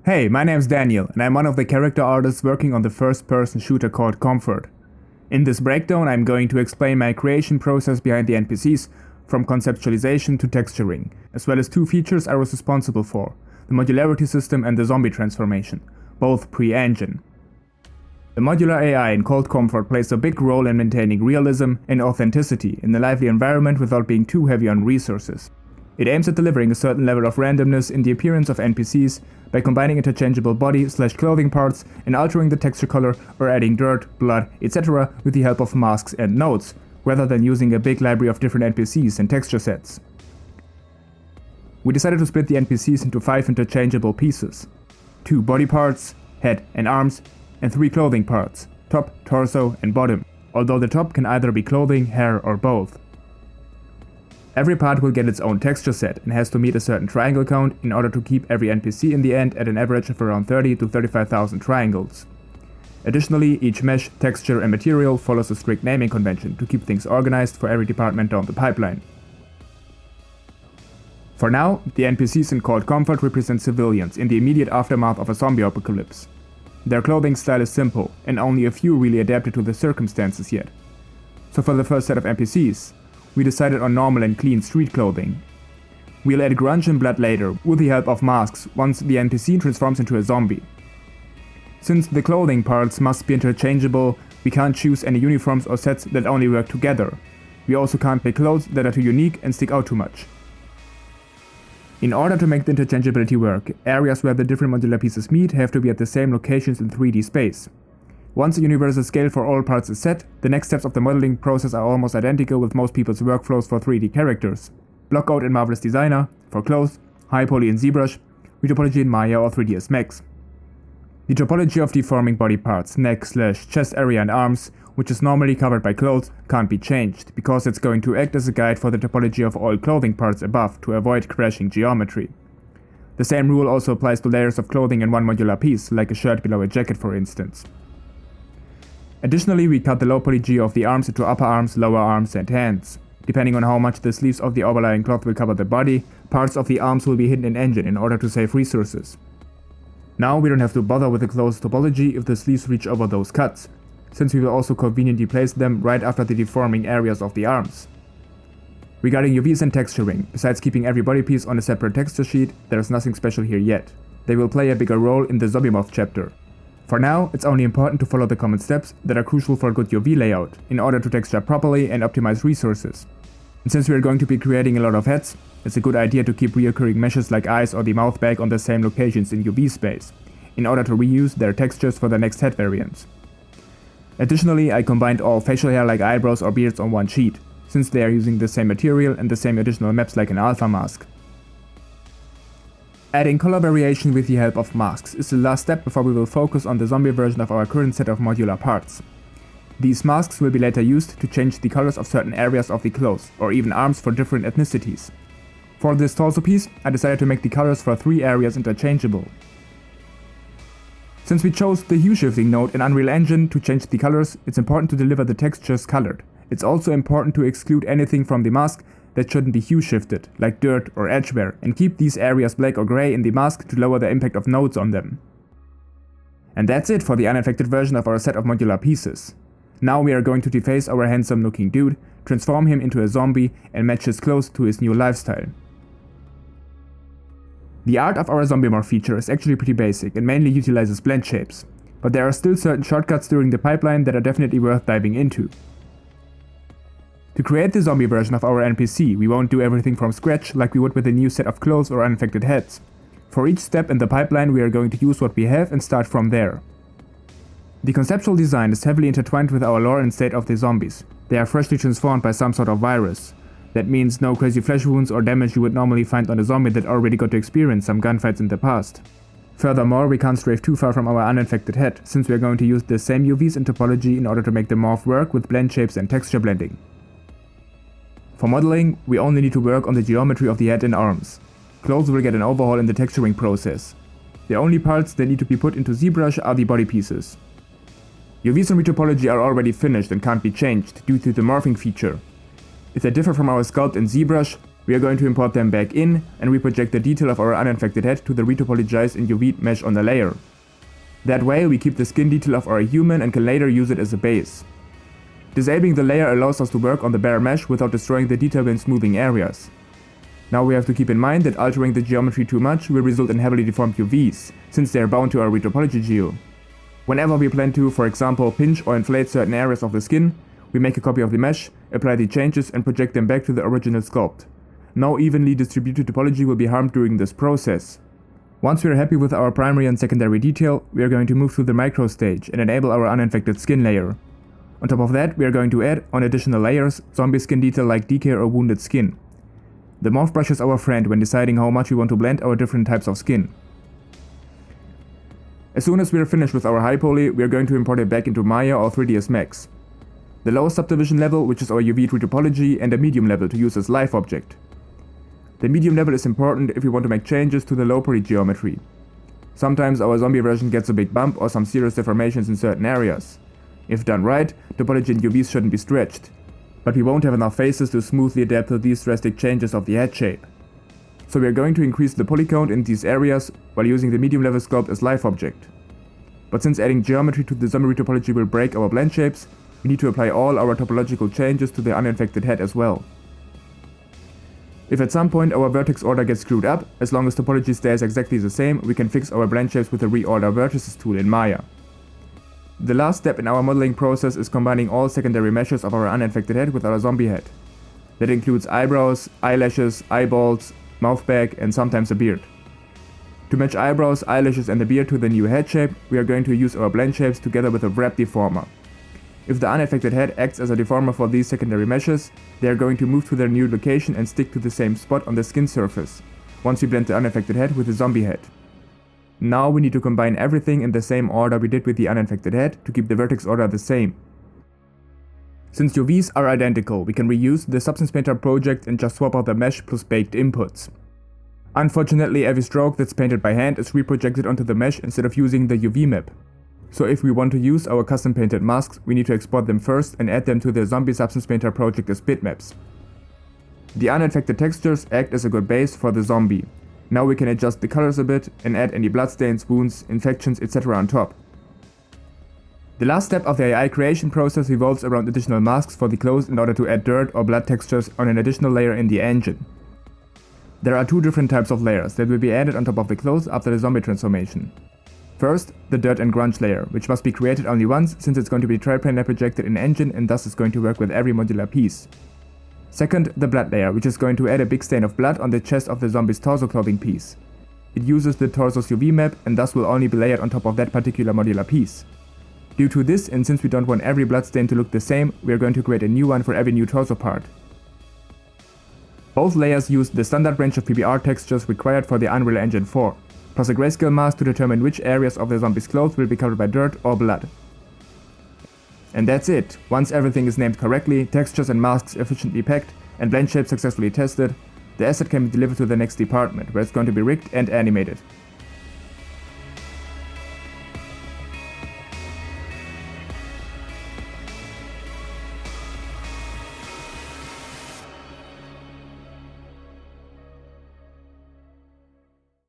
Hey, my name's Daniel, and I'm one of the character artists working on the first-person shooter called Comfort. In this breakdown, I'm going to explain my creation process behind the NPCs, from conceptualization to texturing, as well as two features I was responsible for, the modularity system and the zombie transformation, both pre-engine. The modular AI in Cold Comfort plays a big role in maintaining realism and authenticity in a lively environment without being too heavy on resources. It aims at delivering a certain level of randomness in the appearance of NPCs by combining interchangeable body/clothing parts and altering the texture color or adding dirt, blood, etc. with the help of masks and nodes, rather than using a big library of different NPCs and texture sets. We decided to split the NPCs into 5 interchangeable pieces: 2 body parts, head and arms, and 3 clothing parts, top, torso and bottom, although the top can either be clothing, hair or both. Every part will get its own texture set and has to meet a certain triangle count in order to keep every NPC in the end at an average of around 30 to 35,000 triangles. Additionally, each mesh, texture and material follows a strict naming convention to keep things organized for every department down the pipeline. For now, the NPCs in Cold Comfort represent civilians in the immediate aftermath of a zombie apocalypse. Their clothing style is simple, and only a few really adapted to the circumstances yet. So for the first set of NPCs, we decided on normal and clean street clothing. We'll add grunge and blood later, with the help of masks, once the NPC transforms into a zombie. Since the clothing parts must be interchangeable, we can't choose any uniforms or sets that only work together. We also can't make clothes that are too unique and stick out too much. In order to make the interchangeability work, areas where the different modular pieces meet have to be at the same locations in 3D space. Once a universal scale for all parts is set, the next steps of the modeling process are almost identical with most people's workflows for 3D characters. Blockout in Marvelous Designer, for clothes, high poly in ZBrush, retopology in Maya or 3ds Max. The topology of deforming body parts, neck/chest area and arms, which is normally covered by clothes, can't be changed, because it's going to act as a guide for the topology of all clothing parts above to avoid crashing geometry. The same rule also applies to layers of clothing in one modular piece, like a shirt below a jacket for instance. Additionally, we cut the low poly G of the arms into upper arms, lower arms and hands. Depending on how much the sleeves of the overlying cloth will cover the body, parts of the arms will be hidden in engine in order to save resources. Now we don't have to bother with the clothes topology if the sleeves reach over those cuts, since we will also conveniently place them right after the deforming areas of the arms. Regarding UVs and texturing, besides keeping every body piece on a separate texture sheet, there is nothing special here yet. They will play a bigger role in the zombie Morph chapter. For now, it's only important to follow the common steps that are crucial for a good UV layout, in order to texture properly and optimize resources. And since we are going to be creating a lot of heads, it's a good idea to keep recurring meshes like eyes or the mouth bag on the same locations in UV space, in order to reuse their textures for the next head variants. Additionally, I combined all facial hair like eyebrows or beards on one sheet, since they are using the same material and the same additional maps like an alpha mask. Adding color variation with the help of masks is the last step before we will focus on the zombie version of our current set of modular parts. These masks will be later used to change the colors of certain areas of the clothes, or even arms for different ethnicities. For this torso piece, I decided to make the colors for 3 areas interchangeable. Since we chose the hue shifting node in Unreal Engine to change the colors, it's important to deliver the textures colored. It's also important to exclude anything from the mask that shouldn't be hue shifted, like dirt or edgeware, and keep these areas black or grey in the mask to lower the impact of nodes on them. And that's it for the unaffected version of our set of modular pieces. Now we are going to deface our handsome looking dude, transform him into a zombie and match his clothes to his new lifestyle. The art of our zombie morph feature is actually pretty basic and mainly utilizes blend shapes, but there are still certain shortcuts during the pipeline that are definitely worth diving into. To create the zombie version of our NPC, we won't do everything from scratch like we would with a new set of clothes or unaffected heads. For each step in the pipeline we are going to use what we have and start from there. The conceptual design is heavily intertwined with our lore and state of the zombies. They are freshly transformed by some sort of virus. That means no crazy flesh wounds or damage you would normally find on a zombie that already got to experience some gunfights in the past. Furthermore, we can't strafe too far from our uninfected head, since we are going to use the same UVs and topology in order to make the morph work with blend shapes and texture blending. For modeling, we only need to work on the geometry of the head and arms. Clothes will get an overhaul in the texturing process. The only parts that need to be put into ZBrush are the body pieces. UVs and retopology are already finished and can't be changed due to the morphing feature. If they differ from our sculpt in ZBrush, We are going to import them back in and reproject the detail of our uninfected head to the retopologized and UV mesh on the layer. That way we keep the skin detail of our human and can later use it as a base. Disabling the layer allows us to work on the bare mesh without destroying the detail when smoothing areas. Now we have to keep in mind that altering the geometry too much will result in heavily deformed UVs, since they are bound to our retopology geo. Whenever we plan to, for example, pinch or inflate certain areas of the skin, we make a copy of the mesh, apply the changes and project them back to the original sculpt. No evenly distributed topology will be harmed during this process. Once we are happy with our primary and secondary detail, we are going to move to the micro stage and enable our uninfected skin layer. On top of that, we are going to add, on additional layers, zombie skin detail like decay or wounded skin. The Morph brush is our friend when deciding how much we want to blend our different types of skin. As soon as we are finished with our high poly, we are going to import it back into Maya or 3ds Max. The lowest subdivision level, which is our UV retopology, and a medium level to use as live object. The medium level is important if we want to make changes to the low poly geometry. Sometimes our zombie version gets a big bump or some serious deformations in certain areas. If done right, topology and UVs shouldn't be stretched. But we won't have enough faces to smoothly adapt to these drastic changes of the head shape. So we are going to increase the poly count in these areas while using the medium level sculpt as live object. But since adding geometry to the zombie retopology will break our blend shapes, we need to apply all our topological changes to the uninfected head as well. If at some point our vertex order gets screwed up, as long as topology stays exactly the same, we can fix our blend shapes with the reorder vertices tool in Maya. The last step in our modeling process is combining all secondary meshes of our uninfected head with our zombie head. That includes eyebrows, eyelashes, eyeballs, mouth bag, and sometimes a beard. To match eyebrows, eyelashes and the beard to the new head shape, we are going to use our blend shapes together with a wrap deformer. If the unaffected head acts as a deformer for these secondary meshes, they are going to move to their new location and stick to the same spot on the skin surface, once we blend the unaffected head with the zombie head. Now we need to combine everything in the same order we did with the uninfected head to keep the vertex order the same. Since UVs are identical, we can reuse the Substance Painter project and just swap out the mesh plus baked inputs. Unfortunately, every stroke that's painted by hand is reprojected onto the mesh instead of using the UV map. So if we want to use our custom painted masks, we need to export them first and add them to the Zombie Substance Painter project as bitmaps. The uninfected textures act as a good base for the zombie. Now we can adjust the colors a bit and add any bloodstains, wounds, infections, etc. on top. The last step of the AI creation process revolves around additional masks for the clothes in order to add dirt or blood textures on an additional layer in the engine. There are two different types of layers that will be added on top of the clothes after the zombie transformation. First, the dirt and grunge layer, which must be created only once since it's going to be triplanar projected in engine and thus is going to work with every modular piece. Second, the blood layer, which is going to add a big stain of blood on the chest of the zombie's torso clothing piece. It uses the torso's UV map and thus will only be layered on top of that particular modular piece. Due to this, and since we don't want every blood stain to look the same, we are going to create a new one for every new torso part. Both layers use the standard range of PBR textures required for the Unreal Engine 4, plus a grayscale mask to determine which areas of the zombie's clothes will be covered by dirt or blood. And that's it. Once everything is named correctly, textures and masks efficiently packed, and blend shapes successfully tested, the asset can be delivered to the next department, where it's going to be rigged and animated.